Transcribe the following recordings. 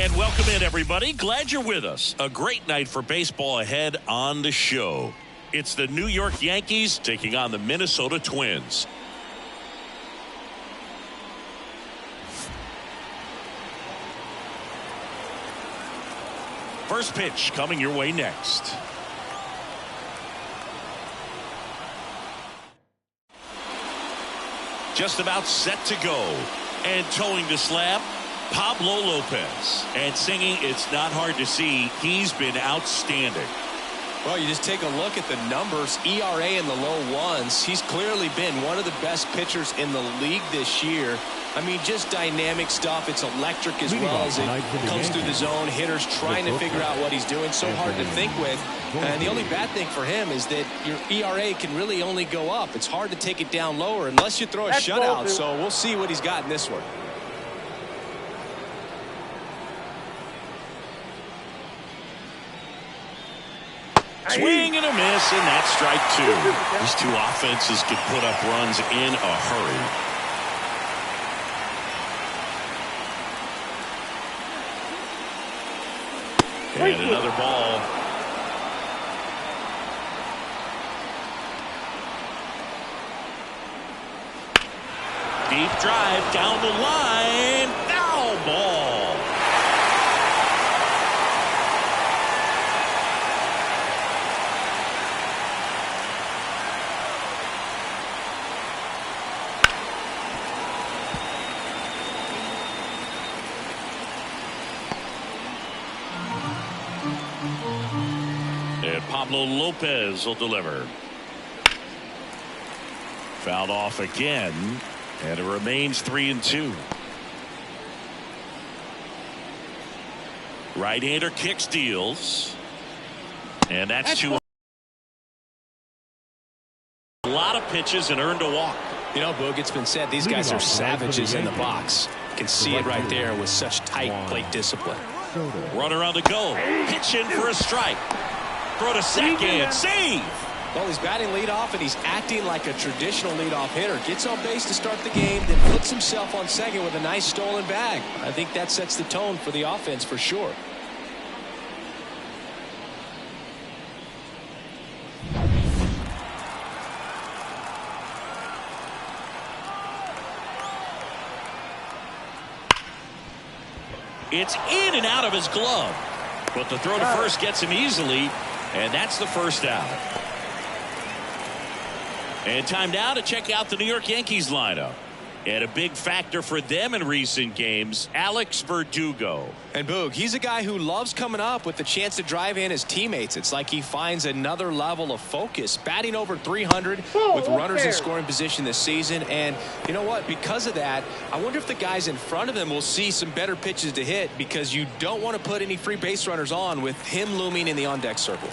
And welcome in, everybody. Glad you're with us. A great night for baseball ahead on the show. It's the New York Yankees taking on the Minnesota Twins. First pitch coming your way next. Just about set to go. And towing the slab, Pablo Lopez. And singing It's Not Hard to See, he's been outstanding. Well, you just take a look at the numbers, ERA in the low ones. He's clearly been one of the best pitchers in the league this year. I mean, just dynamic stuff. It's electric as well as it comes through the zone. Hitters trying to figure out what he's doing. So hard to think with. And the only bad thing for him is that your ERA can really only go up. It's hard to take it down lower unless you throw a shutout. So we'll see what he's got in this one. Swing and a miss, and that's strike two. These two offenses can put up runs in a hurry. And another ball. Deep drive down the line. Foul ball. And Pablo Lopez will deliver. Fouled off again, and it remains 3-2. Right-hander kick steals, and that's two. A lot of pitches and earned a walk. You know, Boog, it's been said these guys are savages in the box. You can see it right there with such tight plate discipline. Runner on the go, pitching for a strike. Throw to second, save. Well, he's batting leadoff, and he's acting like a traditional leadoff hitter. Gets on base to start the game, then puts himself on second with a nice stolen bag. I think that sets the tone for the offense for sure. It's in and out of his glove. But the throw to first gets him easily, and that's the first out. And time now to check out the New York Yankees lineup. And a big factor for them in recent games, Alex Verdugo. And Boog, he's a guy who loves coming up with the chance to drive in his teammates. It's like he finds another level of focus. Batting over 300 with runners in scoring position this season. And you know what? Because of that, I wonder if the guys in front of him will see some better pitches to hit, because you don't want to put any free base runners on with him looming in the on-deck circle.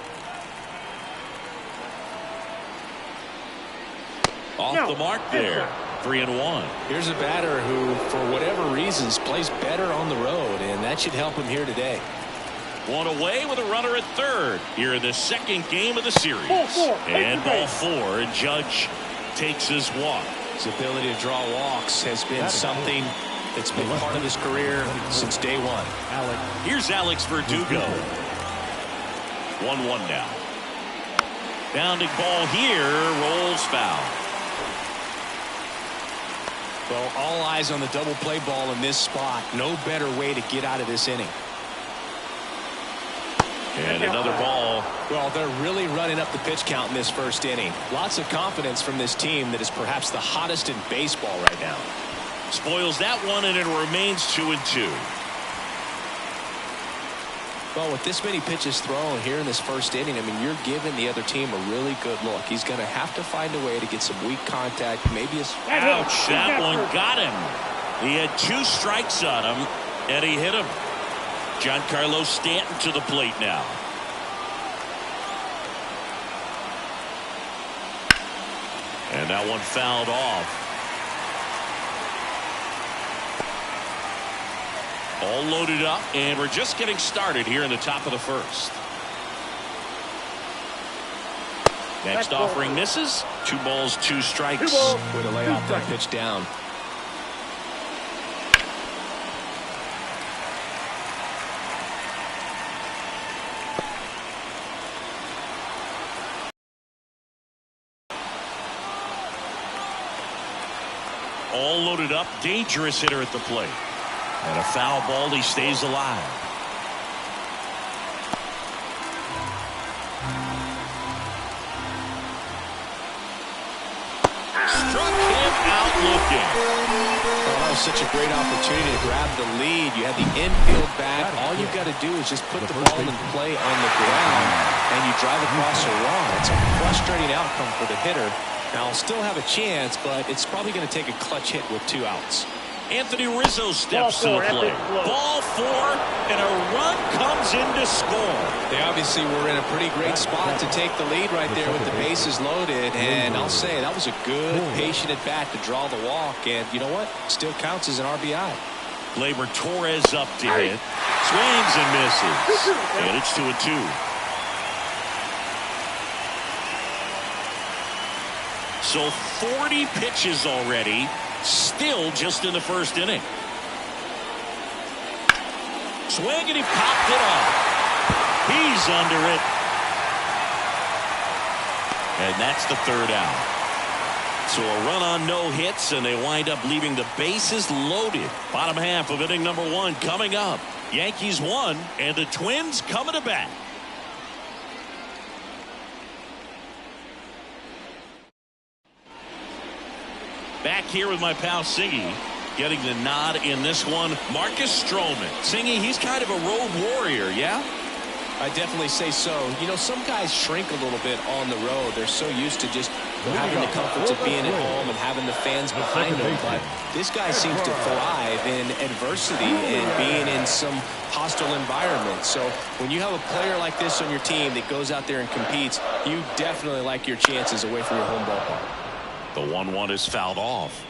Off the mark there. 3-1. Here's a batter who, for whatever reasons, plays better on the road, and that should help him here today. One away with a runner at third here in the second game of the series. And ball four, and Judge takes his walk. His ability to draw walks has been something that's been part of his career since day one. Here's Alex Verdugo. 1-1 now. Bounding ball here, rolls foul. Well, all eyes on the double play ball in this spot. No better way to get out of this inning. And another ball. Well, they're really running up the pitch count in this first inning. Lots of confidence from this team that is perhaps the hottest in baseball right now. Spoils that one, and it remains 2-2. Well, with this many pitches thrown here in this first inning, I mean, you're giving the other team a really good look. He's going to have to find a way to get some weak contact, maybe a... Ouch, that one got him. He had two strikes on him, and he hit him. Giancarlo Stanton to the plate now. And that one fouled off. All loaded up, and we're just getting started here in the top of the first. Next offering misses. 2 balls, 2 strikes. Way to lay off that pitch down. all loaded up. Dangerous hitter at the plate. And a foul ball. He stays alive. Struck him out looking. Well, that was such a great opportunity to grab the lead. You had the infield back. All you've got to do is just put the ball in play on the ground, and you drive across a run. It's a frustrating outcome for the hitter. Now, I'll still have a chance, but it's probably going to take a clutch hit with 2 outs. Anthony Rizzo steps to the plate. Ball 4, and a run comes in to score. They obviously were in a pretty great spot to take the lead right there with the bases loaded, and I'll say that was a good, patient at-bat to draw the walk, and you know what? Still counts as an RBI. Gleyber Torres up to hit. Swings and misses. And it's 2-2. So 40 pitches already. Still just in the first inning. Swing, and he popped it off. He's under it. And that's the 3rd out. So a run on no hits, and they wind up leaving the bases loaded. Bottom half of inning number 1 coming up. Yankees 1, and the Twins coming to bat. Back here with my pal Singy, getting the nod in this one. Marcus Stroman. Singy, he's kind of a road warrior, yeah? I definitely say so. You know, some guys shrink a little bit on the road. They're so used to just having the comforts of being at home and having the fans behind them. But this guy seems to thrive in adversity and being in some hostile environment. So when you have a player like this on your team that goes out there and competes, you definitely like your chances away from your home ballpark. The 1-1 is fouled off.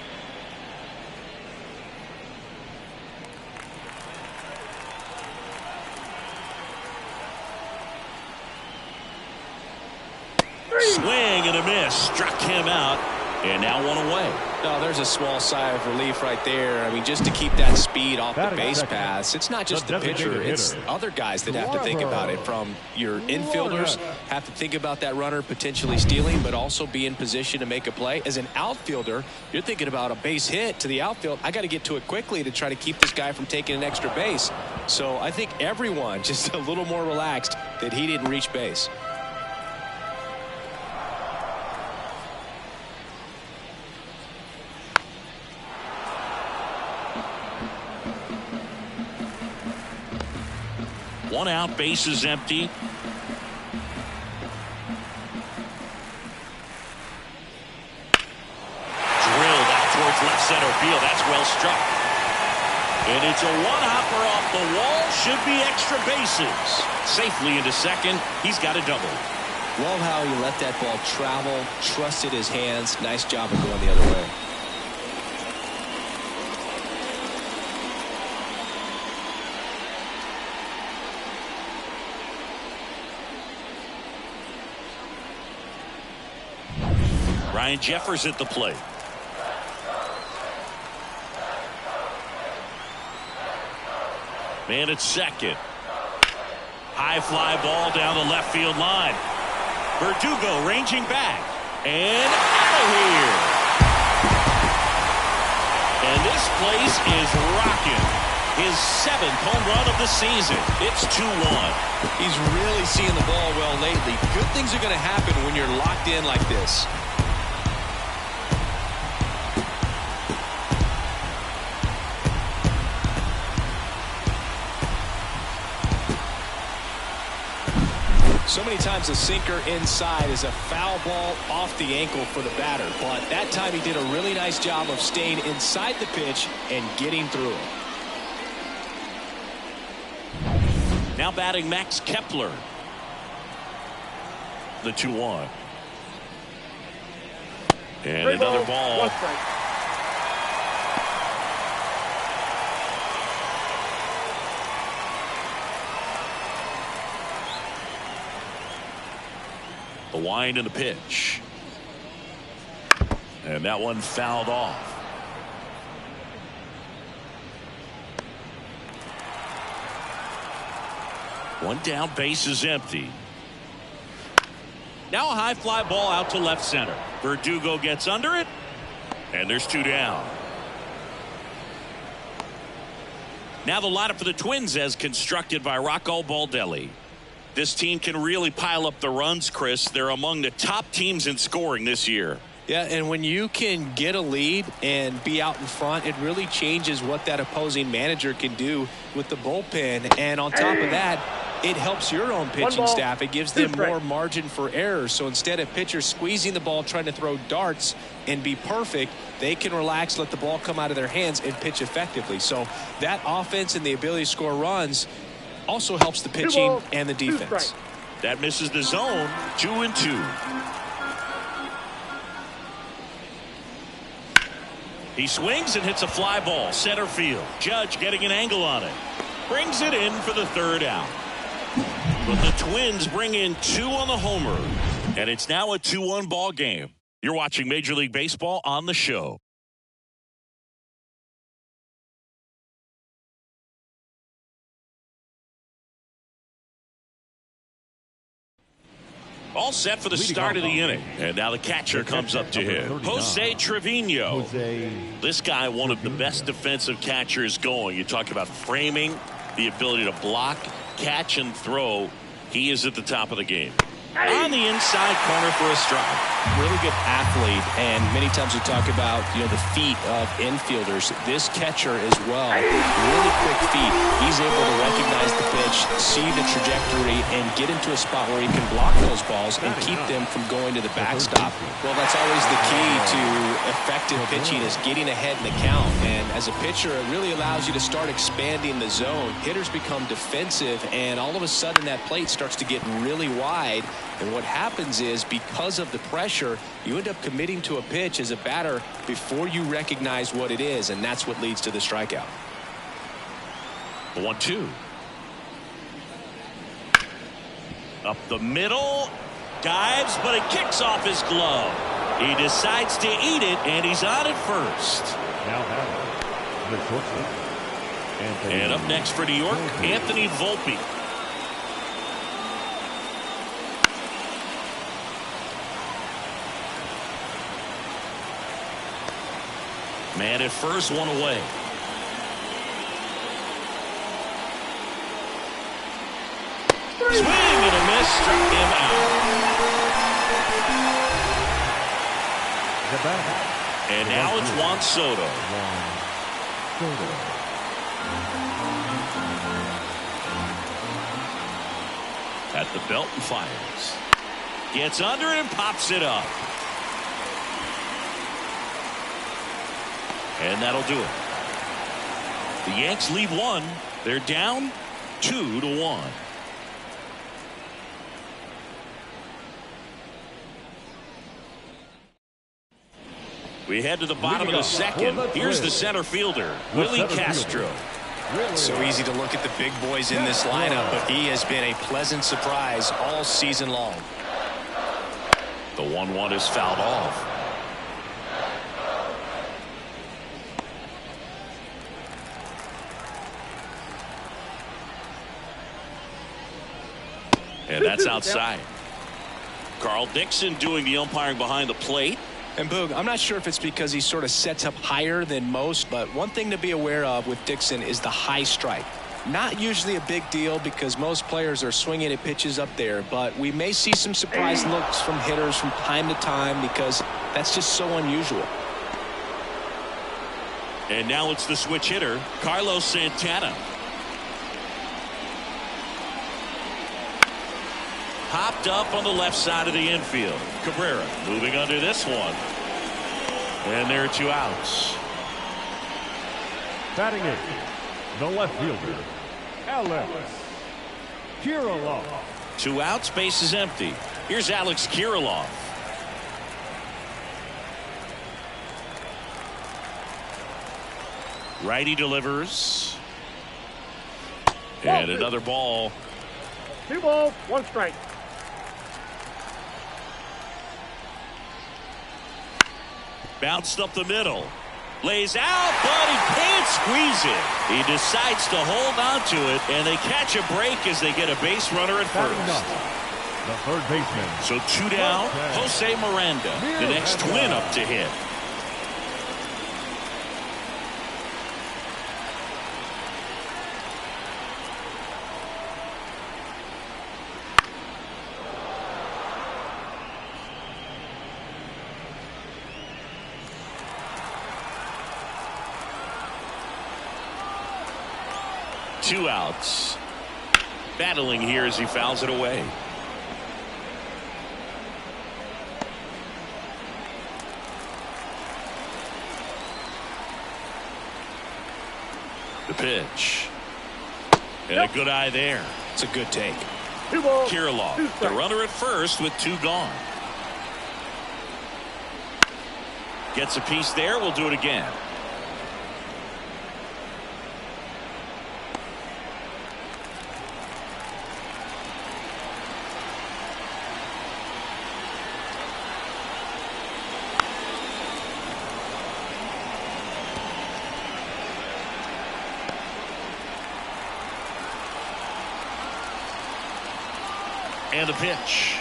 Swing and a miss. Struck him out. And now 1 away. No, there's a small sigh of relief right there. I mean, just to keep that speed off the base paths. It's not just the pitcher. It's other guys that have to think about it. From your infielders have to think about that runner potentially stealing, but also be in position to make a play. As an outfielder, you're thinking about a base hit to the outfield. I got to get to it quickly to try to keep this guy from taking an extra base. So I think everyone just a little more relaxed that he didn't reach base. One out, bases empty. Drilled out towards left center field. That's well struck. And it's a one-hopper off the wall. Should be extra bases. Safely into second. He's got a double. Love how he let that ball travel, trusted his hands. Nice job of going the other way. Ryan Jeffers at the plate. Man at second. High fly ball down the left field line. Verdugo ranging back. And out of here. And this place is rocking. His 7th home run of the season. It's 2-1. He's really seeing the ball well lately. Good things are going to happen when you're locked in like this. So many times a sinker inside is a foul ball off the ankle for the batter. But that time he did a really nice job of staying inside the pitch and getting through it. Now batting Max Kepler. The 2-1. And another ball. The wind and the pitch. And that one fouled off. One down, base is empty. Now a high fly ball out to left center. Verdugo gets under it. And there's 2 down. Now the lineup for the Twins as constructed by Rocco Baldelli. This team can really pile up the runs, Chris. They're among the top teams in scoring this year. Yeah, and when you can get a lead and be out in front, it really changes what that opposing manager can do with the bullpen. And on top of that, it helps your own pitching staff. It gives them more margin for error. So instead of pitchers squeezing the ball, trying to throw darts and be perfect, they can relax, let the ball come out of their hands, and pitch effectively. So that offense and the ability to score runs also helps the pitching and the defense. That misses the zone. 2-2. He swings and hits a fly ball center field. Judge getting an angle on it. Brings it in for the third out. But the Twins bring in 2 on the homer. And it's now a 2-1 ball game. You're watching Major League Baseball on the show. All set for the start of the inning. And now the catcher comes up to him. Jose Trevino. This guy, one of the best defensive catchers going. You talk about framing, the ability to block, catch, and throw. He is at the top of the game. On the inside corner for a strike. Really good athlete, and many times we talk about, the feet of infielders. This catcher as well, really quick feet. He's able to recognize the pitch, see the trajectory, and get into a spot where he can block those balls and keep them from going to the backstop. Well, that's always the key to effective pitching, is getting ahead in the count. And as a pitcher, it really allows you to start expanding the zone. Hitters become defensive, and all of a sudden that plate starts to get really wide. And what happens is, because of the pressure, you end up committing to a pitch as a batter before you recognize what it is, and that's what leads to the strikeout. 1-2. Up the middle. Dives, but it kicks off his glove. He decides to eat it, and he's on at first. And up next for New York, Anthony Volpe. Man at first, one away. Swing and a miss, struck him out. And now it's Juan Soto. At the belt and fires. Gets under it and pops it up. And that'll do it. The Yanks lead 1. They're down 2-1. We head to the bottom of the second. Here's the center fielder, Willie Castro. So easy to look at the big boys in this lineup, but he has been a pleasant surprise all season long. The 1-1 is fouled off. And that's outside. Carl Dixon doing the umpiring behind the plate. And Boog, I'm not sure if it's because he sort of sets up higher than most, but one thing to be aware of with Dixon is the high strike. Not usually a big deal because most players are swinging at pitches up there, but we may see some surprise looks from hitters from time to time because that's just so unusual. And now it's the switch hitter, Carlos Santana. Popped up on the left side of the infield. Cabrera moving under this one. And there are 2 outs. Batting it, the left fielder, Alex Kirilloff. 2 outs, base is empty. Here's Alex Kirilloff. Righty delivers. And another ball. 2 balls, 1 strike. Bounced up the middle. Lays out, but he can't squeeze it. He decides to hold on to it, and they catch a break as they get a base runner at first. The third baseman. So 2 down, Jose Miranda, the next Twin up to hit. 2 outs. Battling here as he fouls it away. The pitch. And a good eye there. It's a good take. Kirilloff, the runner at first with 2 gone. Gets a piece there. We'll do it again. And the pitch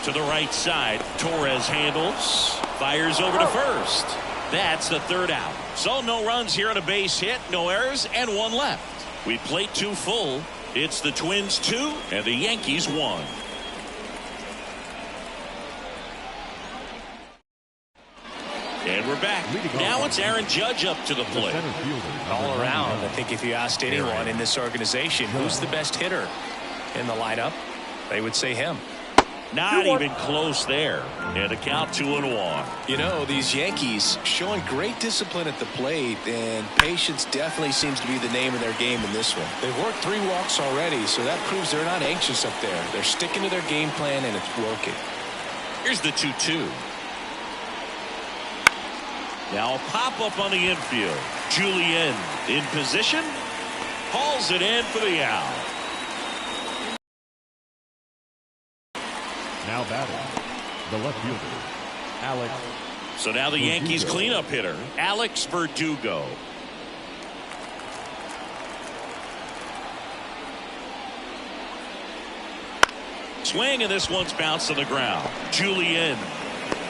to the right side. Torres handles, fires over to first. That's the 3rd out. So no runs here on a base hit, no errors, and 1 left. We played 2 full. It's the Twins 2 and the Yankees 1. And we're back. Now it's Aaron Judge up to the plate. All around, I think if you asked anyone in this organization who's the best hitter in the lineup, they would say him. Not even close there. And a count 2-1. You know, these Yankees showing great discipline at the plate, and patience definitely seems to be the name of their game in this one. They've worked 3 walks already, so that proves they're not anxious up there. They're sticking to their game plan, and it's working. Here's the 2-2. Now a pop-up on the infield. Julien in position. Hauls it in for the out. Now batting, the left fielder, Alex. So now the Yankees cleanup hitter, Alex Verdugo. Swing, and this one's bounced to the ground. Julien.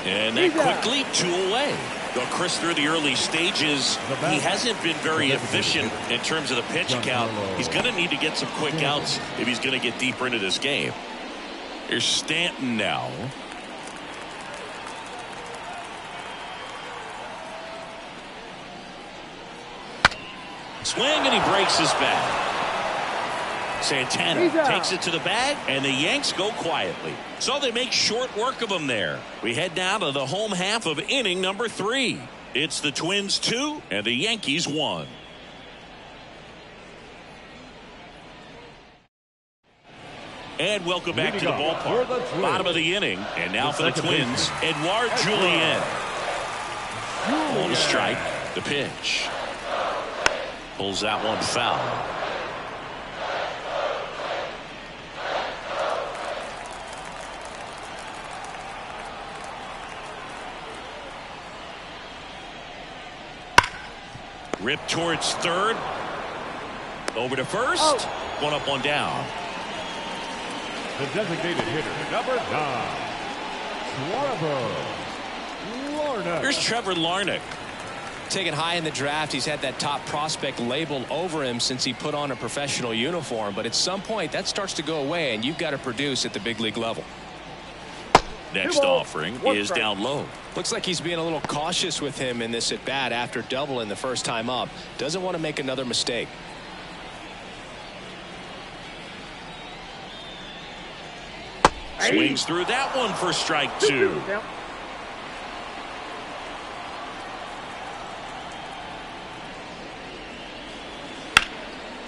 And that quickly 2 away. Though Chris, through the early stages, he hasn't been very efficient in terms of the pitch count. He's going to need to get some quick outs if he's going to get deeper into this game. Here's Stanton now. Swing, and he breaks his bat. Santana takes it to the bag, and the Yanks go quietly. So they make short work of him there. We head down to the home half of inning number 3. It's the Twins 2 and the Yankees 1. And welcome back to the ballpark. Bottom of the inning. And now for the Twins, Edouard Julien. On the strike. The pitch. Pulls that one foul. Rip towards third. Over to first. 1 up, 1 down. The designated hitter, number 9, Trevor Larnach. Here's Trevor Larnach. Taken high in the draft, he's had that top prospect label over him since he put on a professional uniform. But at some point, that starts to go away, and you've got to produce at the big league level. Next offering is down low. Looks like he's being a little cautious with him in this at bat after doubling the first time up. Doesn't want to make another mistake. Swings through that one for strike 2.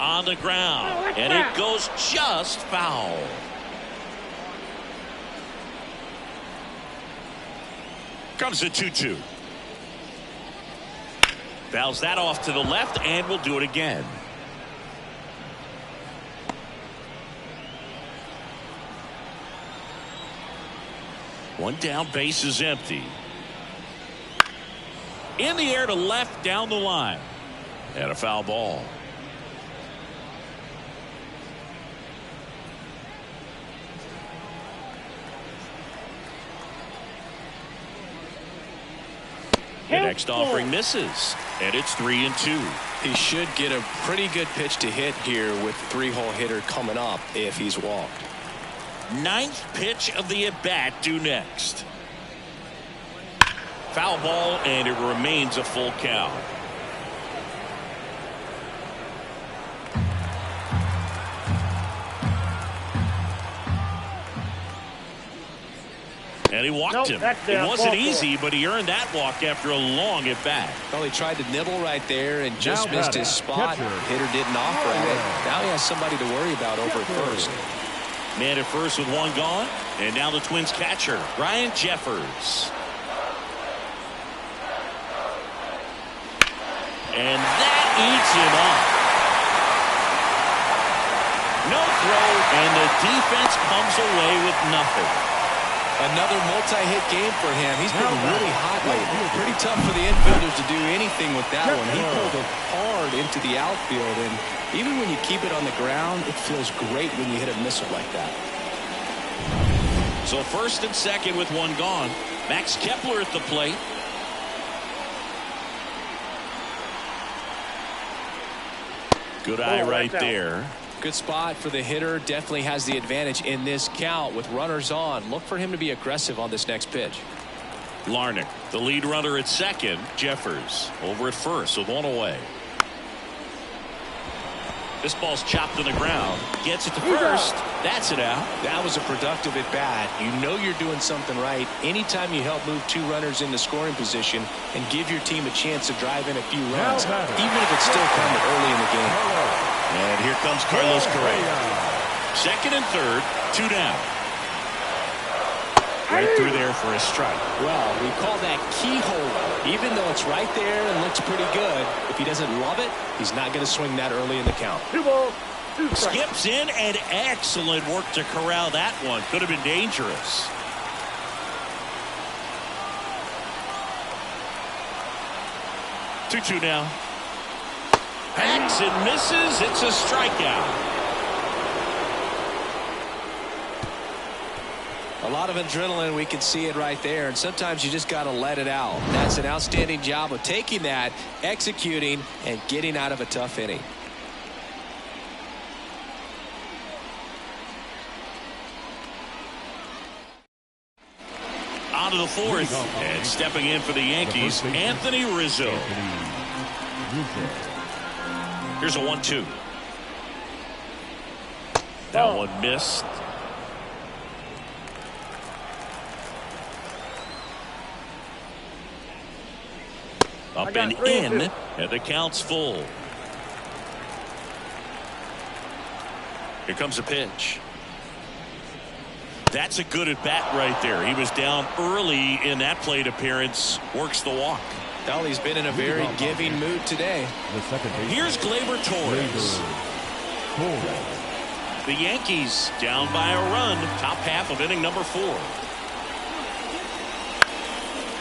On the ground, and it goes just foul. Comes the 2-2. Fouls that off to the left, and we'll do it again. One down, base is empty. In the air to left, down the line. And a foul ball. The next offering misses, and it's 3-2. He should get a pretty good pitch to hit here with 3-hole hitter coming up if he's walked. 9th pitch of the at-bat due next. Foul ball, and it remains a full count. And he walked him. It wasn't easy, but he earned that walk after a long at bat. Well, he tried to nibble right there and just missed his spot. Hitter didn't offer at it. Now he has somebody to worry about over at first. Man at first with one gone. And now the Twins catcher, Ryan Jeffers. And that eats him up. No throw, and the defense comes away with nothing. Another multi-hit game for him. He's been really hot lately. Pretty tough for the infielders to do anything with that one. He pulled it hard into the outfield, and even when you keep it on the ground, it feels great when you hit a missile like that. So first and second with one gone. Max Kepler at the plate. Good eye right there. Good spot for the hitter. Definitely has the advantage in this count with runners on. Look for him to be aggressive on this next pitch. Larnach, the lead runner at second. Jeffers over at first with one away. This ball's chopped to the ground. Gets it to first. That's it out. That was a productive at bat. You know you're doing something right anytime you help move two runners into scoring position and give your team a chance to drive in a few runs, even if it's still coming early in the game. And here comes Carlos Correa. Second and third, 2 down. Right through there for a strike. Well, we call that keyhole. Even though it's right there and looks pretty good, if he doesn't love it, he's not going to swing that early in the count. 2 balls, 2 strikes. Skips in, and excellent work to corral that one. Could have been dangerous. Two now. Hacks and misses. It's a strikeout. A lot of adrenaline, we can see it right there, and sometimes you just got to let it out. That's an outstanding job of taking that, executing, and getting out of a tough inning. On to the fourth, and stepping in for the Yankees, Anthony Rizzo. Here's a 1-2. That one missed. Up and in, and the count's full. Here comes a pitch. That's a good at bat right there. He was down early in that plate appearance. Works the walk. Well, he's been in a very giving mood today. Here's Gleyber Torres. The Yankees down by a run. Top half of inning number 4.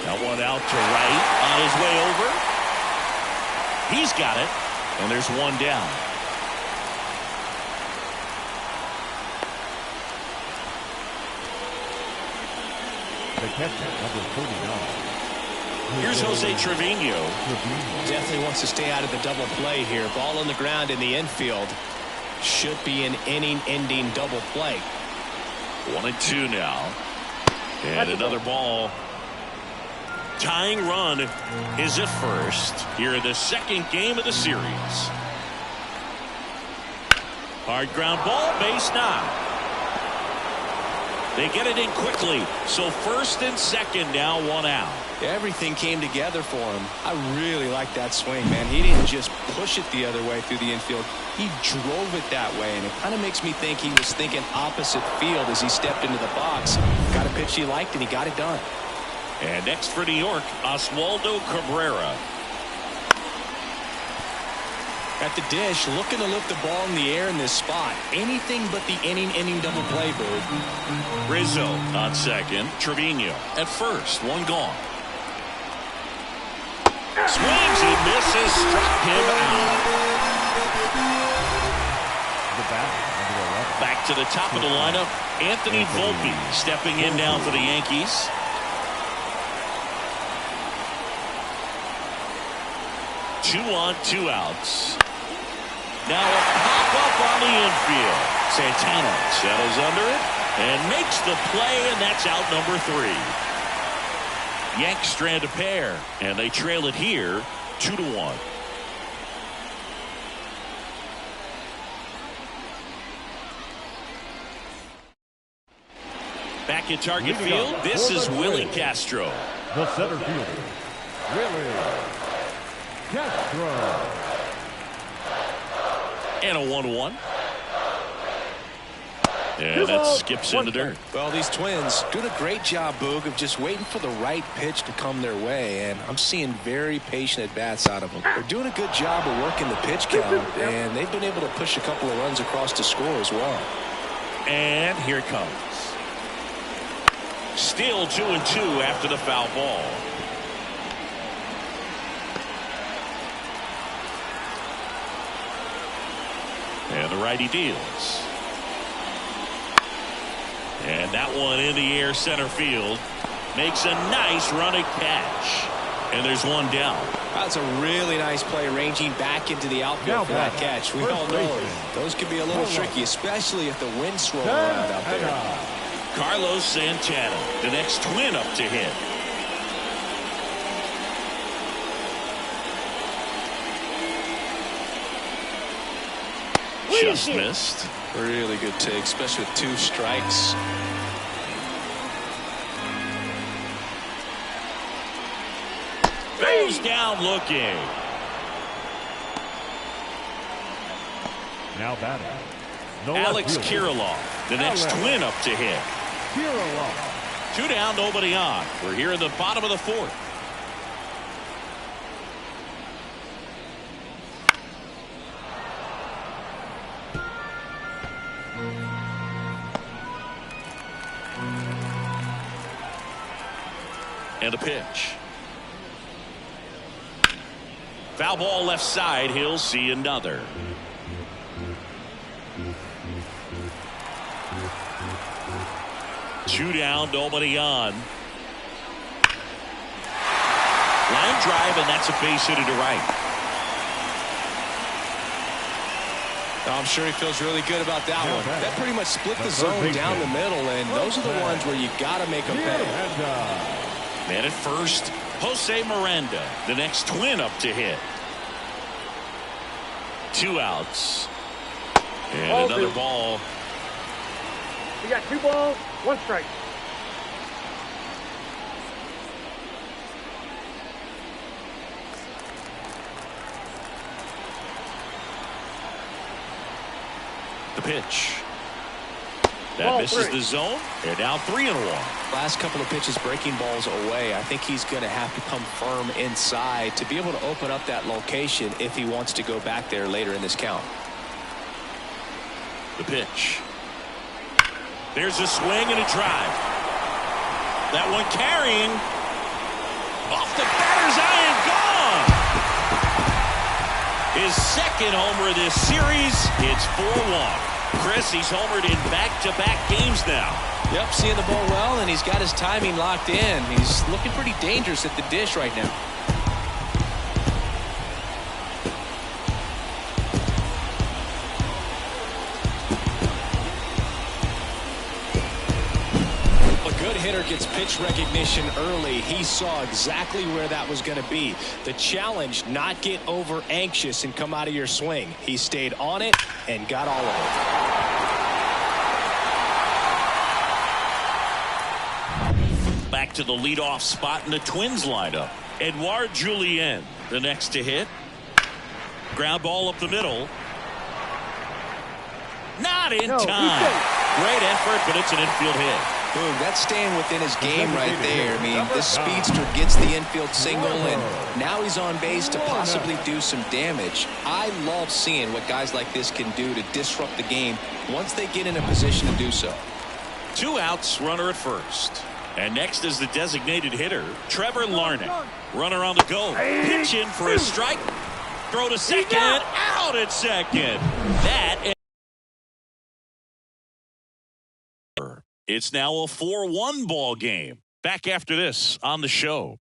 That one out to right on his way over. He's got it. And there's one down. The catcher, number 49. Here's Jose Trevino. Definitely wants to stay out of the double play here. Ball on the ground in the infield. Should be an inning-ending double play. 1-2 now. And another ball. Tying run is at first here in the second game of the series. Hard ground ball, base knock. They get it in quickly, so first and second now, 1 out. Everything came together for him. I really like that swing, man. He didn't just push it the other way through the infield. He drove it that way, and it kind of makes me think he was thinking opposite field as he stepped into the box. Got a pitch he liked, and he got it done. And next for New York, Oswaldo Cabrera. At the dish, looking to lift the ball in the air in this spot. Anything but the inning double play, Bird. Rizzo on second. Trevino at first. One gone. Swings and misses. Struck him out. Back to the top of the lineup. Anthony Volpe stepping in now for the Yankees. 2 on, 2 outs. Now a pop-up on the infield. Santana settles under it and makes the play, and that's out number 3. Yanks strand a pair, and they trail it here 2-1. Back back at target field. This is Willie Castro. The center fielder, Willie Castro. And a 1-1. And that skips into dirt. Well, these Twins doing a great job, Boog, of just waiting for the right pitch to come their way. And I'm seeing very patient at-bats out of them. They're doing a good job of working the pitch count, and they've been able to push a couple of runs across to score as well. And here it comes. Still 2-2 after the foul ball. And the righty deals. And that one in the air center field. Makes a nice running catch. And there's one down. That's a really nice play, ranging back into the outfield for that catch. We all know those can be a little tricky, especially if the wind's swirling around out there. Carlos Santana, the next Twin up to hit. Just missed. Really good take, especially with 2 strikes. Goes down looking. Now batting, Alex Kirilloff, the next Twin up to hit. Kirilloff. 2 down, nobody on. We're here in the bottom of the 4th. And a pitch. Foul ball left side. He'll see another. Two down, nobody on. Line drive, and that's a base hit to right. I'm sure he feels really good about that one. That pretty much split the zone down the middle, and those are the ones where you got to make them pay. Man at first, Jose Miranda, the next Twin up to hit. 2 outs. And another ball. We got 2 balls, 1 strike. The pitch. That misses the zone. They're now 3-1. Last couple of pitches breaking balls away. I think he's going to have to come firm inside to be able to open up that location if he wants to go back there later in this count. The pitch. There's a swing and a drive. That one carrying. Off the batter's eye and gone. His second homer of this series. It's 4-1. Chris, he's homered in back-to-back games now. Yep, seeing the ball well, and he's got his timing locked in. He's looking pretty dangerous at the dish right now. A good hitter gets pitch recognition early. He saw exactly where that was going to be. The challenge, not get over anxious and come out of your swing. He stayed on it and got all of it. Back to the leadoff spot in the Twins lineup. Edouard Julien, the next to hit. Ground ball up the middle. Not in time. Great effort, but it's an infield hit. Boom, that's staying within his game right there. I mean, this speedster gets the infield single, and now he's on base to possibly do some damage. I love seeing what guys like this can do to disrupt the game once they get in a position to do so. 2 outs, runner at first. And next is the designated hitter, Trevor Larnach. Runner on the go. Pitch in for a strike. Throw to second. Out at second. That. It's now a 4-1 ball game. Back after this on the show.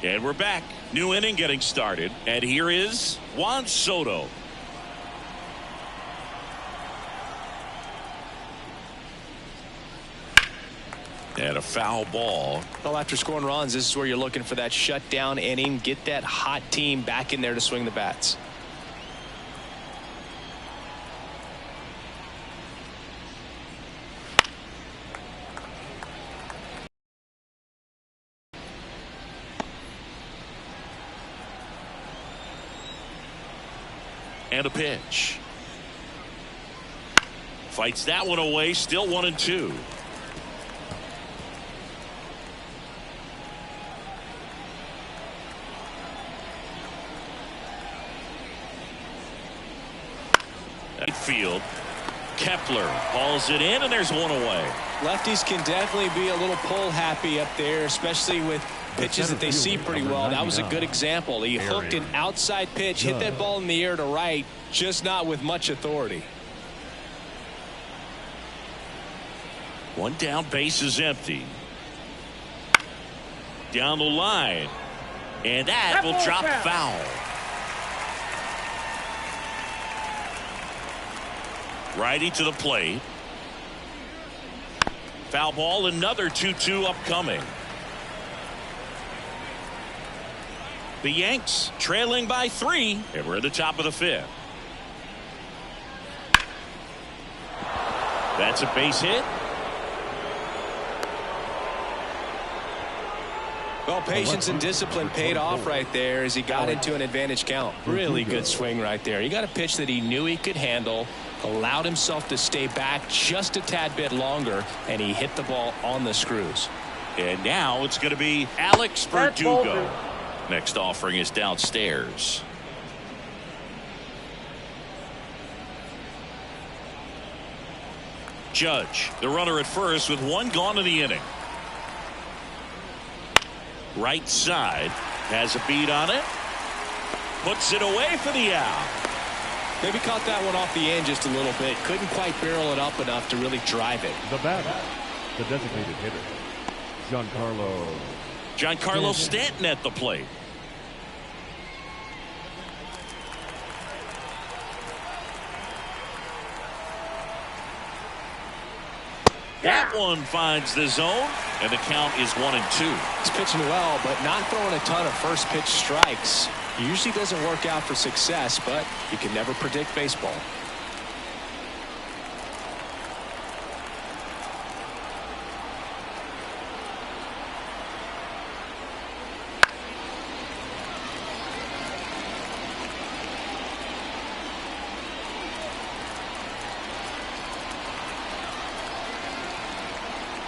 And we're back. New inning getting started. And here is Juan Soto. And a foul ball. Well, after scoring runs, this is where you're looking for that shutdown inning. Get that hot team back in there to swing the bats. And a pitch. Fights that one away. Still 1-2. Field. Kepler hauls it in, and there's one away. Lefties can definitely be a little pull happy up there, especially with pitches that they see pretty well. That was a good example. He hooked an outside pitch, hit that ball in the air to right, just not with much authority. One down, base is empty. Down the line, and that will drop foul. Righty to the plate. Foul ball, another 2-2 upcoming. The Yanks trailing by 3, and we're at the top of the 5th. That's a base hit. Well, patience and discipline paid off right there as he got into an advantage count. Really good swing right there. He got a pitch that he knew he could handle, allowed himself to stay back just a tad bit longer, and he hit the ball on the screws. And now it's going to be Alex Verdugo. Next offering is downstairs. Judge, the runner at first with one gone in the inning. Right side has a beat on it. Puts it away for the out. Maybe caught that one off the end just a little bit. Couldn't quite barrel it up enough to really drive it. The batter, the designated hitter, Giancarlo Stanton at the plate. That one finds the zone, and the count is 1-2. He's pitching well, but not throwing a ton of first pitch strikes. Usually doesn't work out for success, but you can never predict baseball.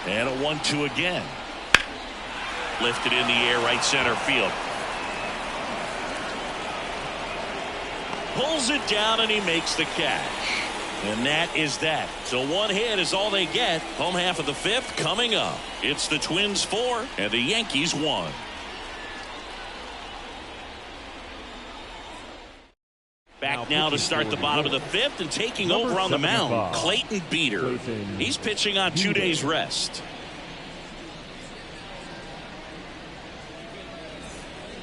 And a 1-2 again. Lifted in the air, right center field. Pulls it down, and he makes the catch. And that is that. So one hit is all they get. Home half of the 5th coming up. It's the Twins 4 and the Yankees 1. Back now to start the bottom of the 5th, and taking over on the mound, Clayton Beeter. He's pitching on 2 days rest.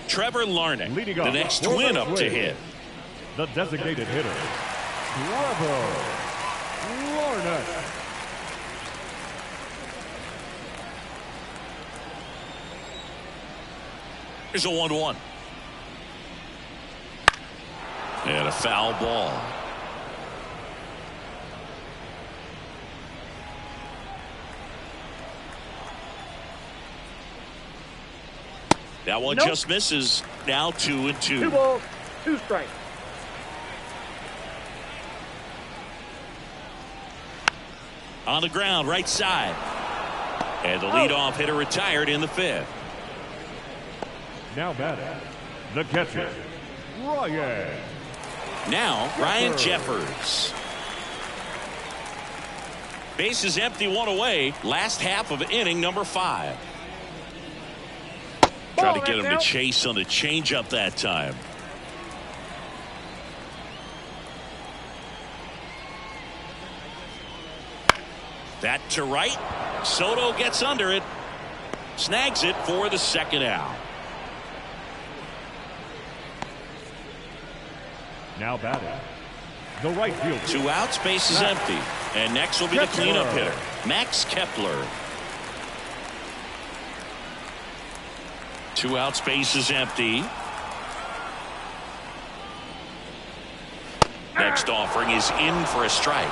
Trevor Larnach, the next Twin up to hit. The designated hitter, Trevor Larnach. Here's a 1-1. And a foul ball. That one just misses. Now 2-2. 2 balls, 2 strikes. On the ground, right side. And the leadoff hitter retired in the 5th. Now batting, the catcher, Ryan. Now Ryan Jeffers. Base is empty, one away. Last half of inning number 5. Try to get him to chase on the changeup that time. That to right. Soto gets under it. Snags it for the 2nd out. Now batting, the right fielder. 2 outs, base is empty. And next will be the cleanup hitter, Max Kepler. 2 outs, base is empty. Next offering is in for a strike.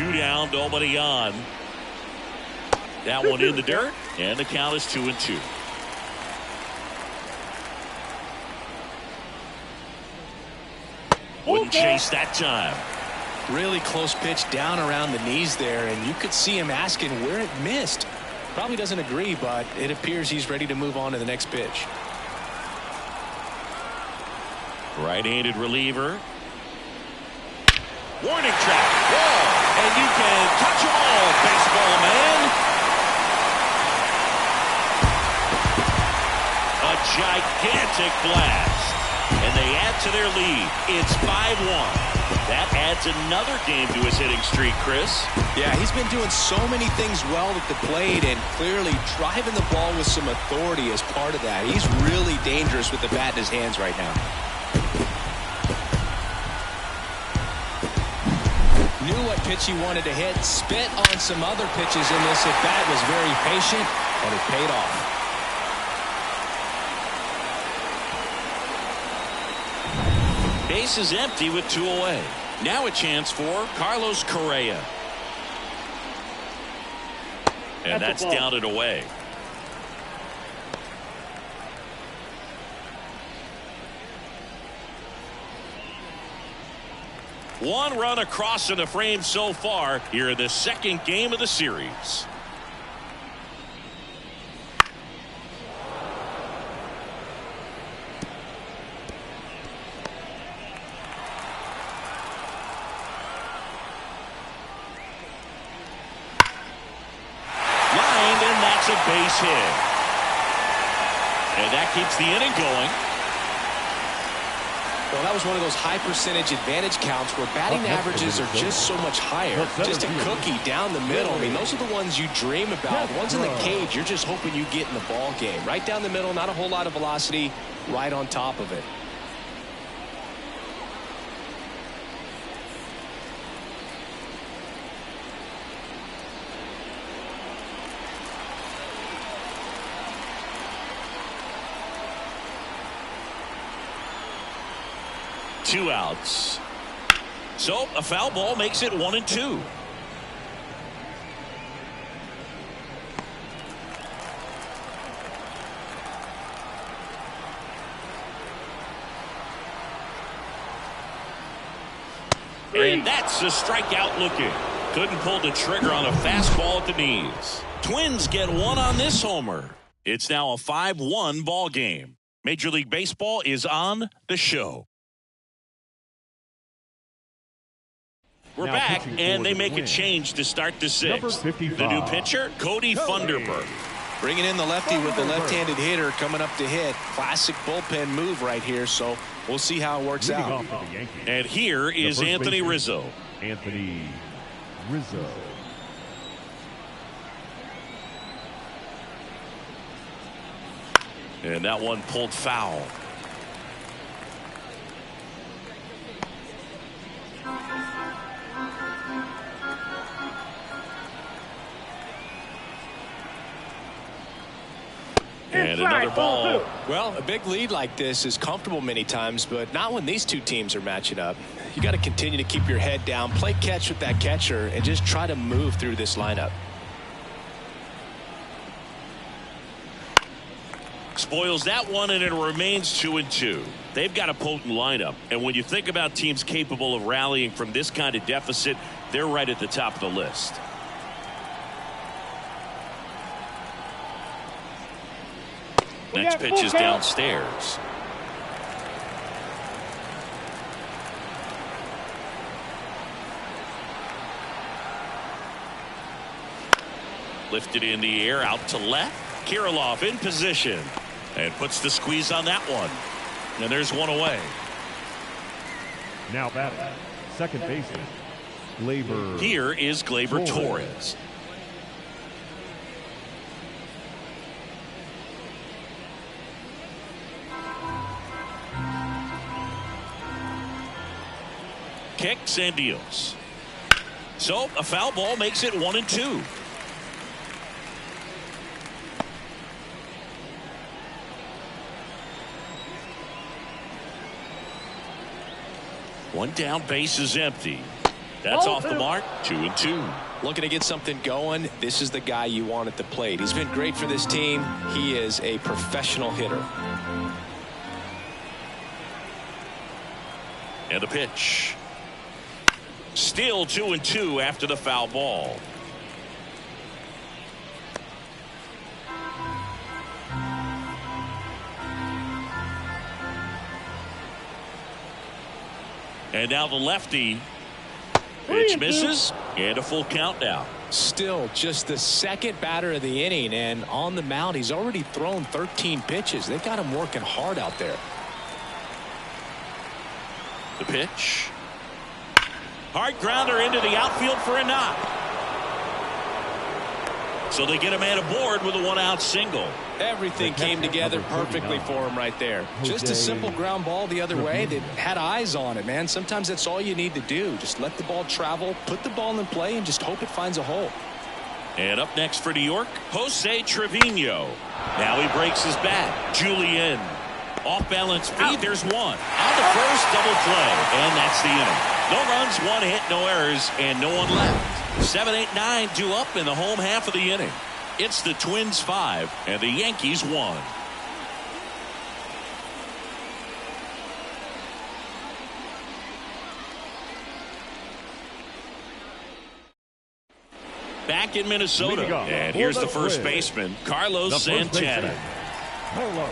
2 down, nobody on. That one in the dirt, and the count is 2-2. Wouldn't chase that time. Really close pitch down around the knees there, and you could see him asking where it missed. Probably doesn't agree, but it appears he's ready to move on to the next pitch. Right-handed reliever. Warning track. Whoa. And you can touch them all, baseball man. A gigantic blast. And they add to their lead. It's 5-1. That adds another game to his hitting streak, Chris. Yeah, he's been doing so many things well at the plate and clearly driving the ball with some authority as part of that. He's really dangerous with the bat in his hands right now. Knew what pitch he wanted to hit, spit on some other pitches in this at bat, was very patient, and it paid off. Base is empty with 2 away. Now a chance for Carlos Correa. And that's down and away. One run across in the frame so far here in the second game of the series. Lined, and that's a base hit. And that keeps the inning going. Well, that was one of those high percentage advantage counts where batting averages are just so much higher. Just a cookie down the middle. I mean, those are the ones you dream about. The ones in the cage, you're just hoping you get in the ball game. Right down the middle, not a whole lot of velocity, right on top of it. Two outs. So a foul ball makes it 1-2. And that's a strikeout looking. Couldn't pull the trigger on a fastball at the knees. Twins get one on this homer. It's now a 5-1 ball game. Major League Baseball is on the show. We're now back, and they make a change to start the sixth. The new pitcher, Cody Funderburk. Bringing in the lefty with the left-handed hitter coming up to hit. Classic bullpen move right here, so we'll see how it works out. And here is Anthony Rizzo. Anthony Rizzo. And that one pulled foul. And another ball. Well, a big lead like this is comfortable many times, but not when these two teams are matching up. You got to continue to keep your head down, play catch with that catcher, and just try to move through this lineup. Spoils that one, and it remains 2-2. They've got a potent lineup, and when you think about teams capable of rallying from this kind of deficit, they're right at the top of the list. Next pitch is downstairs. Lifted in the air out to left. Kirilloff in position and puts the squeeze on that one. And there's one away. Now batting, second baseman, Gleyber. Here is Gleyber Torres. Kicks and deals. So a foul ball makes it 1-2. One down, base is empty. That's Ball off the two. mark. 2-2. Looking to get something going. This is the guy you want at the plate. He's been great for this team. He is a professional hitter. And the pitch. Still 2-2 after the foul ball. And now the lefty. Pitch misses, and a full count now. Still just the second batter of the inning, and on the mound he's already thrown 13 pitches. They got him working hard out there. The pitch. Hard grounder into the outfield for a knock. So they get a man aboard with a one-out single. Everything came together perfectly for him right there. Just a simple ground ball the other way that had eyes on it, man. Sometimes that's all you need to do. Just let the ball travel, put the ball in play, and just hope it finds a hole. And up next for New York, Jose Trevino. Now he breaks his bat. Julian. Off balance feed. There's one. On the first, double play. And that's the inning. No runs, one hit, no errors, and no one left. 7, 8, 9 due up in the home half of the inning. It's the Twins 5 and the Yankees 1. Back in Minnesota, and here's the first baseman, Carlos Santana. Carlos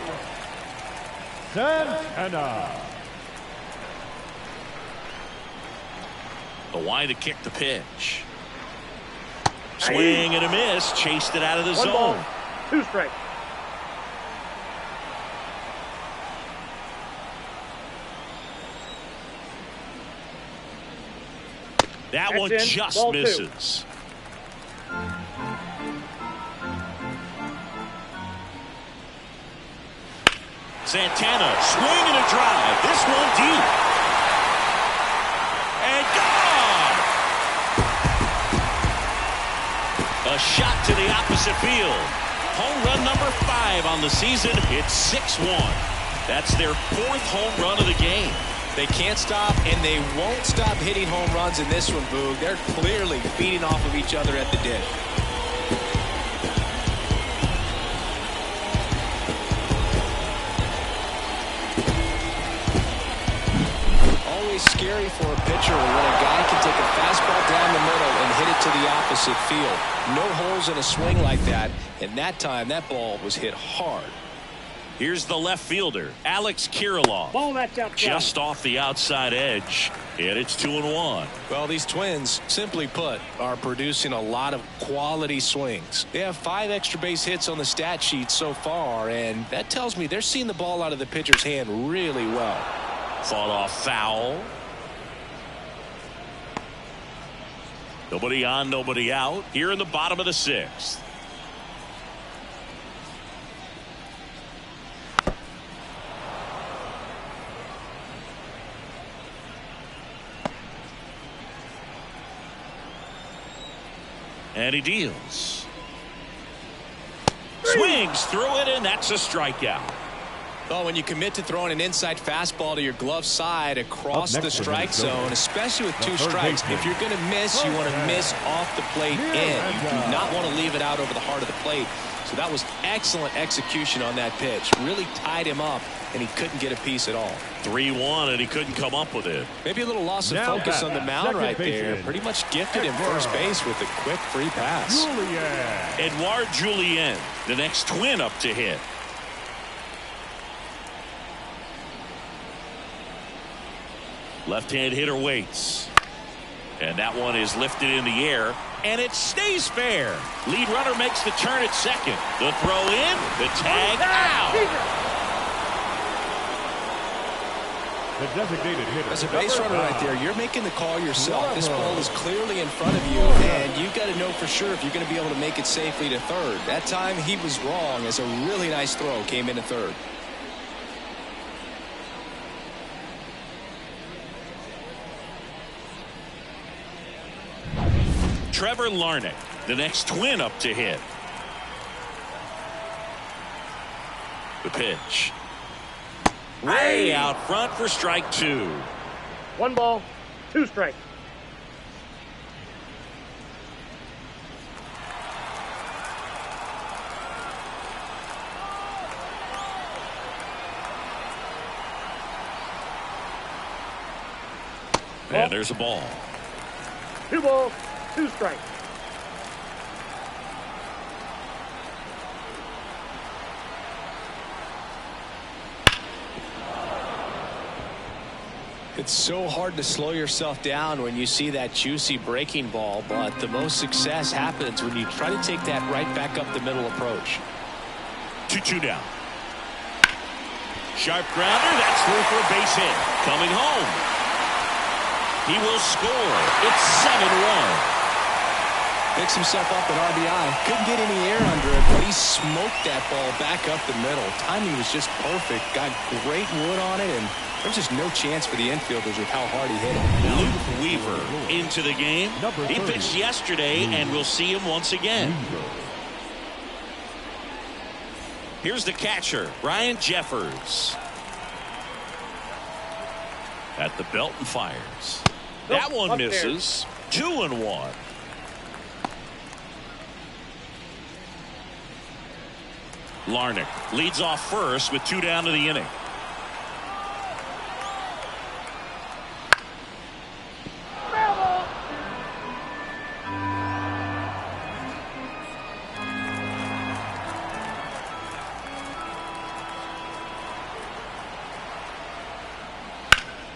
Santana. The wide to kick the pitch. Swing and a miss. Chased it out of the One zone. ball, 2 strikes. That That's one in. just Ball 2. misses. Santana swing and a drive. This one deep. And gone. A shot to the opposite field. Home run number 5 on the season. It's 6-1. That's their 4th home run of the game. They can't stop, and they won't stop hitting home runs in this one, Boog. They're clearly feeding off of each other at the dish. Always scary for a pitcher when a guy can take a fastball down the middle and hit it to the opposite field. No holes in a swing like that, and that time that ball was hit hard. Here's the left fielder, Alex Kirilloff. Ball that's outside. Just off the outside edge, and it's 2-1. Well, these Twins, simply put, are producing a lot of quality swings. They have 5 extra base hits on the stat sheet so far, and that tells me they're seeing the ball out of the pitcher's hand really well. Fought off foul. Nobody on, nobody out. Here in the bottom of the 6th. And he deals. Swings through it, and that's a strikeout. Well, when you commit to throwing an inside fastball to your glove side across the strike zone, especially with 2 strikes, if you're going to miss, you want to miss off the plate in. You do not want to leave it out over the heart of the plate. So that was excellent execution on that pitch. Really tied him up, and he couldn't get a piece at all. 3-1, and he couldn't come up with it. Maybe a little loss of focus on the mound right there. Pretty much gifted him first base with a quick free pass. Edouard Julien, the next Twin up to hit. Left-hand hitter waits. And that one is lifted in the air. And it stays fair. Lead runner makes the turn at second. The throw in. The tag out. The designated hitter. As a base runner right there, you're making the call yourself. This ball is clearly in front of you, and you've got to know for sure if you're going to be able to make it safely to third. That time he was wrong, as a really nice throw came into third. Trevor Larnach, the next Twin up to hit. The pitch. Way out front for strike 2. 1 ball, 2 strikes. And there's a ball. 2 balls, 2 strikes. It's so hard to slow yourself down when you see that juicy breaking ball, but the most success happens when you try to take that right back up the middle approach. 2-2 down. Sharp grounder. That's through for a base hit. Coming home. He will score. It's 7-1. Picks himself up at RBI. Couldn't get any air under it, but he smoked that ball back up the middle. Timing was just perfect. Got great wood on it, and there's just no chance for the infielders with how hard he hit it. Luke Weaver into the game. He pitched yesterday, and we'll see him once again. Here's the catcher, Ryan Jeffers. At the belt and fires. That one misses. 2-1. Larnick leads off first with 2 down to the inning.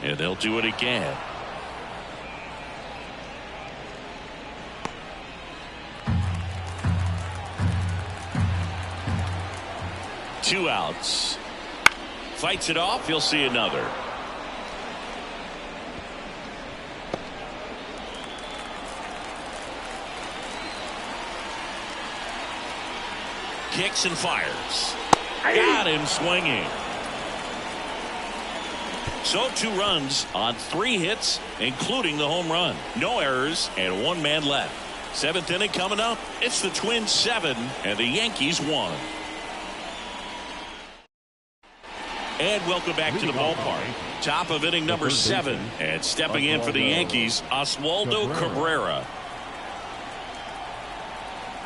And they'll do it again. Two outs. Fights it off. You'll see another. Kicks and fires. Got him swinging. So 2 runs on 3 hits, including the home run. No errors and 1 man left. 7th inning coming up. It's the Twins 7 and the Yankees 1. And welcome back to the ballpark. Top of inning number 7. And stepping in for the Yankees, Oswaldo Cabrera.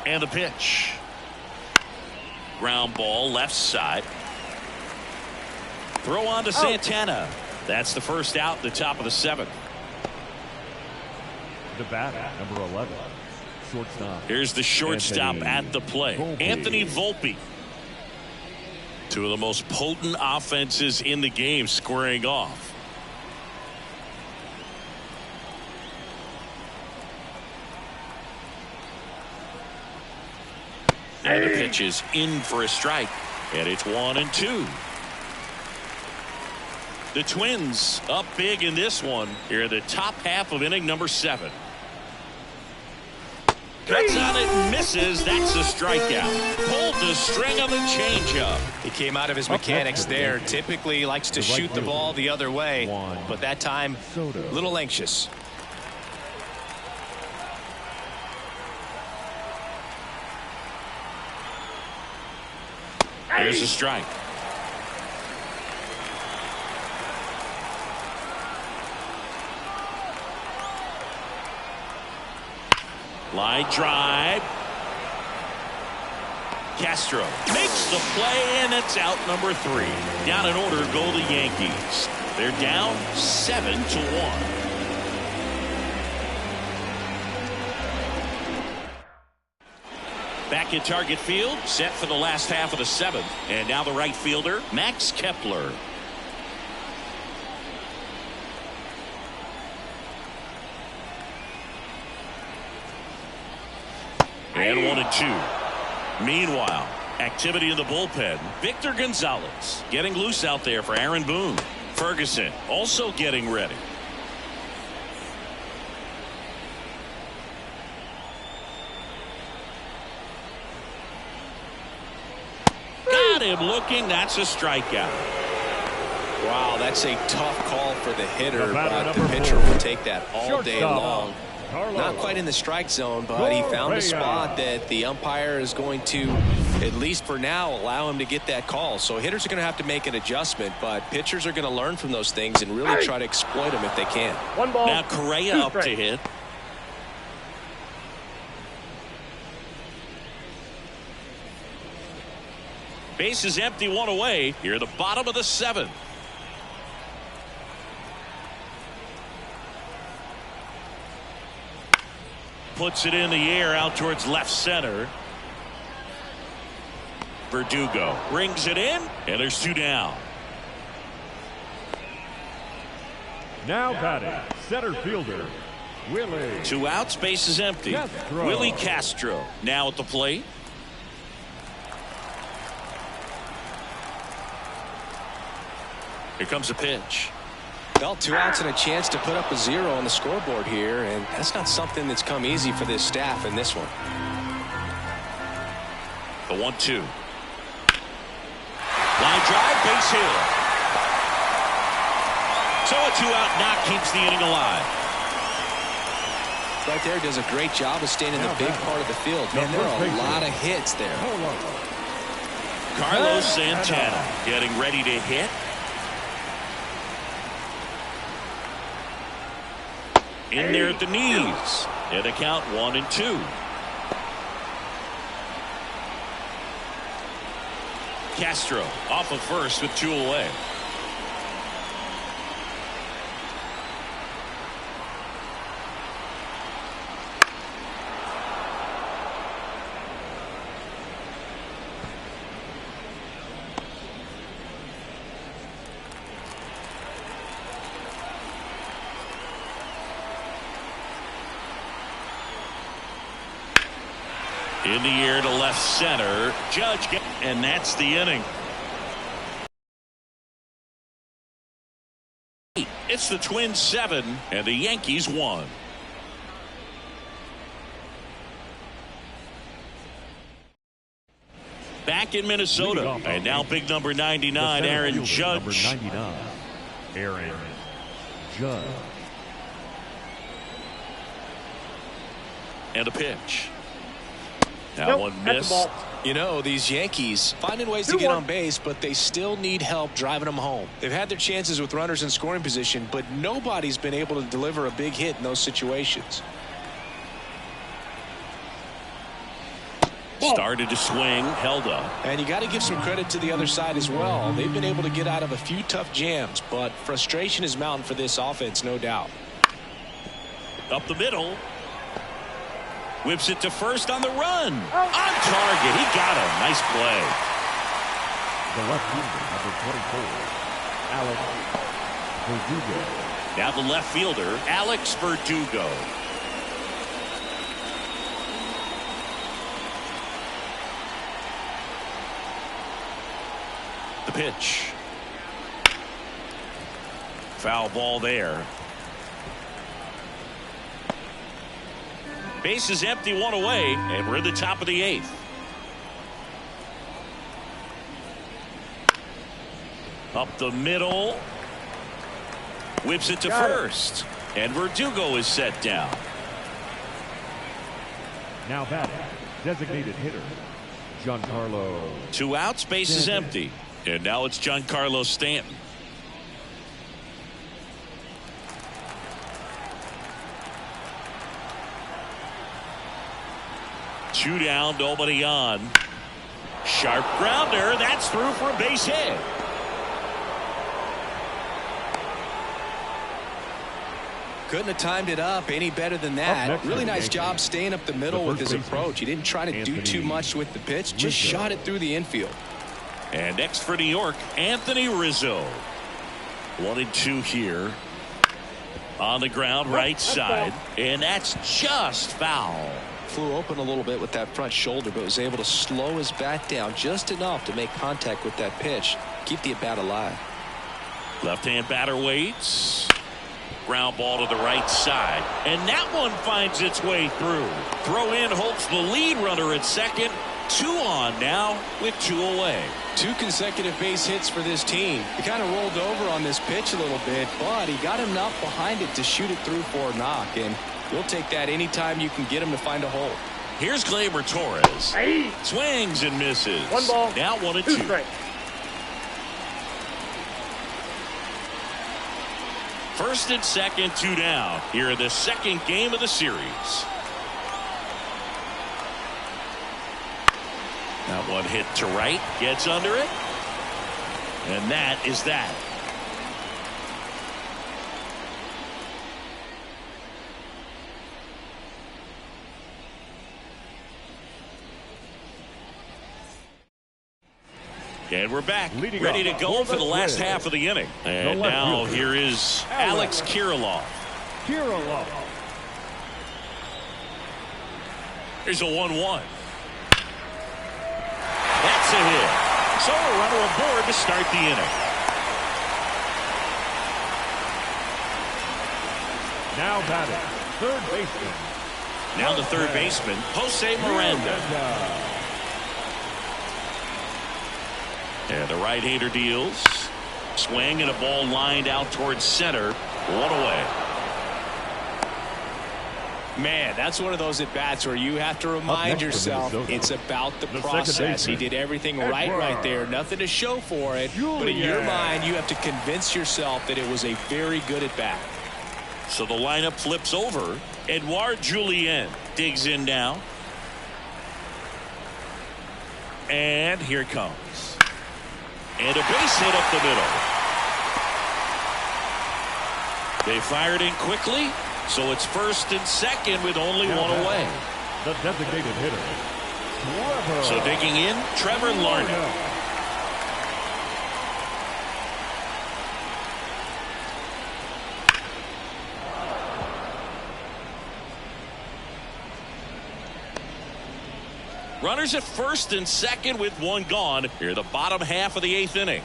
And the pitch. Ground ball left side. Throw on to Santana. That's the first out at the top of the 7th. The batter, number 11. Shortstop. Here's the shortstop at the plate. Anthony Volpe. 2 of the most potent offenses in the game squaring off. And the pitch is in for a strike. And it's 1-2. The Twins up big in this one here in the top half of inning number 7. Cuts on it and misses. That's a strikeout. Pulled the string of a changeup. He came out of his mechanics there. Typically likes to shoot the ball the other way, but that time a little anxious. There's a strike. Line drive. Castro makes the play, and it's out number 3. Down in order go the Yankees. They're down 7-1. Back in target field, set for the last half of the 7th. And now the right fielder, Max Kepler. And 1-2. Meanwhile, activity in the bullpen. Victor Gonzalez getting loose out there for Aaron Boone. Ferguson also getting ready. Got him looking. That's a strikeout. Wow, that's a tough call for the hitter, but the pitcher will take that all day long. Not quite in the strike zone, but he found a spot that the umpire is going to, at least for now, allow him to get that call. So hitters are going to have to make an adjustment, but pitchers are going to learn from those things and really try to exploit them if they can. 1 ball. Now Correa up to hit. Base is empty, 1 away. Here at the bottom of the 7th. puts it in the air out towards left center. Verdugo brings it in, and there's 2 down. Now batting, center fielder, Willie. 2 outs, base is empty. Castro. Willie Castro now at the plate. Here comes a pitch. Well, 2 outs and a chance to put up a 0 on the scoreboard here, and that's not something that's come easy for this staff in this one. The 1-2. Line drive, base hit. So a 2-out knock keeps the inning alive. Right there, does a great job of staying in the big part of the field. Man, there are a lot of hits there. Carlos Santana getting ready to hit. In there at the knees. And a count 1-2. Castro off of first with 2 away. In the air to left center. Judge, and that's the inning. It's the Twins 7 and the Yankees 1. Back in Minnesota, and now big number 99, Aaron Judge. Number 99, Aaron Judge. And a pitch. That one missed. You know, these Yankees finding ways to get on base, but they still need help driving them home. They've had their chances with runners in scoring position, but nobody's been able to deliver a big hit in those situations. Started to swing, held up. And you got to give some credit to the other side as well. They've been able to get out of a few tough jams, but frustration is mounting for this offense, no doubt. Up the middle. Whips it to first on the run. On target. He got him. Nice play. The left fielder, number 24, Alex Verdugo. Now the left fielder, Alex Verdugo. The pitch. Foul ball there. Base is empty, 1 away, and we're in the top of the 8th. Up the middle. Whips it to first. And Verdugo is set down. Now batting, designated hitter, Giancarlo. 2 outs, base is empty. And now it's Giancarlo Stanton. Two down, nobody on. Sharp grounder. That's through for a base hit. Couldn't have timed it up any better than that. Really nice job staying up the middle with his approach. He didn't try to do too much with the pitch. Just shot it through the infield. And next for New York, Anthony Rizzo. 1-2 here. On the ground, right side. And that's just foul. Flew open a little bit with that front shoulder, but was able to slow his bat down just enough to make contact with that pitch. Keep the at-bat alive. Left-hand batter waits. Ground ball to the right side. And that one finds its way through. Throw in Holtz, the lead runner at second. 2 on now with 2 away. 2 consecutive base hits for this team. He kind of rolled over on this pitch a little bit, but he got enough behind it to shoot it through for a knock. And we'll take that anytime you can get him to find a hole. Here's Gleyber Torres. Hey. Swings and misses. 1 ball. Now 1-2. 2 strikes. First and second, 2 down. Here in the second game of the series. That one hit to right. Gets under it. And that is that. And we're back, Leading ready to off go for for the the last Twins. half of the inning. And left now fielder, here is Alex Kirilloff. Kirilloff. Here's a 1-1. That's a hit. So a runner aboard to start the inning. Now batting, third baseman. Now the third baseman, Jose Miranda. And the right-hander deals. Swing and a ball lined out towards center. One away. Man, that's one of those at-bats where you have to remind yourself it's about the process. He did everything right there. Nothing to show for it. But in your mind, you have to convince yourself that it was a very good at-bat. So the lineup flips over. Edouard Julien digs in now. And here it comes. And a base hit up the middle. They fired in quickly, so it's first and second with only one away. The designated hitter, Trevor. So digging in, Trevor Larnell. Runners at first and second with one gone. Here the bottom half of the eighth inning.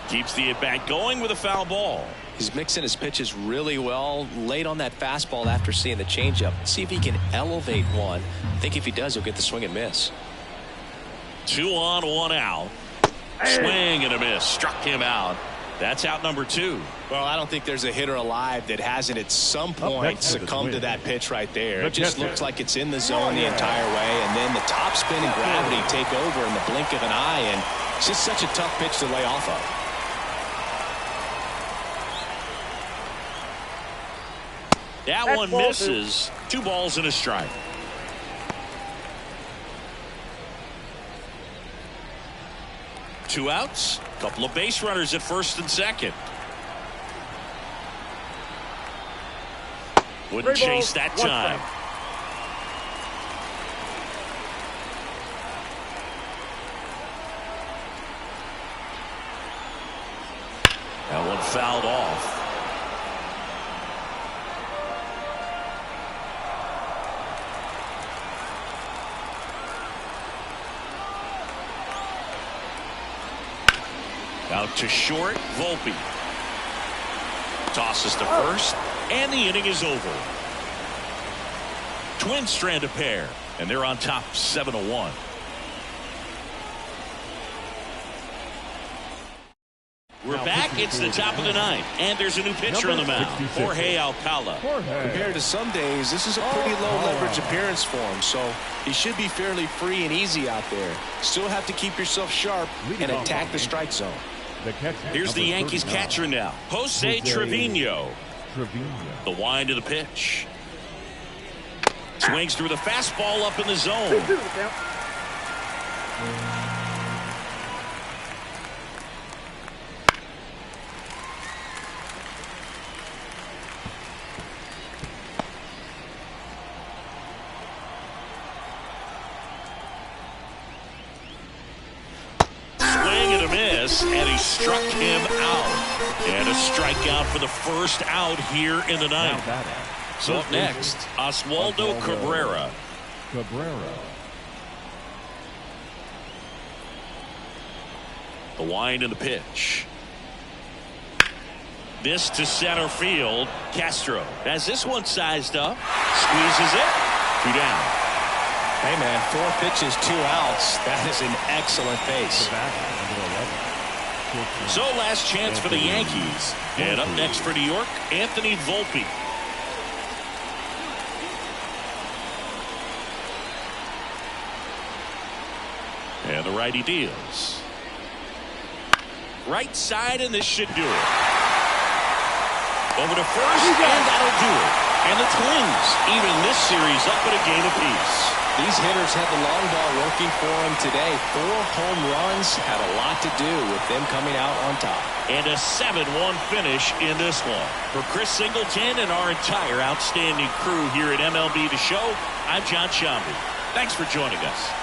Keeps the at-bat going with a foul ball. He's mixing his pitches really well. Late on that fastball after seeing the changeup. See if he can elevate one. I think if he does, he'll get the swing and miss. 2 on, 1 out. Swing and a miss. Struck him out. That's out number 2. Well, I don't think there's a hitter alive that hasn't at some point succumbed to that pitch right there. It just looks like it's in the zone the entire way, and then the top spin and gravity take over in the blink of an eye, and it's just such a tough pitch to lay off of. That one misses. 2 balls and a strike. Two outs. Couple of base runners at first and second. Wouldn't chase that time. That one fouled off. Out to short, Volpe. Tosses to first, and the inning is over. Twins strand a pair, and they're on top 7-1. We're back. It's the top of the ninth, and there's a new pitcher on the mound, Jorge Alcala. Compared to some days, this is a pretty low leverage appearance for him, so he should be fairly free and easy out there. Still have to keep yourself sharp and attack the strike zone. Here's the Yankees catcher now, Jose Trevino. The wind of the pitch. Swings through the fastball up in the zone. And he struck him out. And a strikeout for the first out here in the ninth. So up next, Oswaldo Cabrera. The wind and the pitch. This to center field. Castro has this one sized up. Squeezes it. 2 down. Hey, man, 4 pitches, 2 outs. That is an excellent pace. So last chance for the Yankees. And up next for New York, Anthony Volpe. And the righty deals. Right side, and this should do it. Over to first, and that'll do it. And the Twins even this series up at a game apiece. These hitters had the long ball working for them today. 4 home runs had a lot to do with them coming out on top. And a 7-1 finish in this one. For Chris Singleton and our entire outstanding crew here at MLB The Show, I'm John Shambi. Thanks for joining us.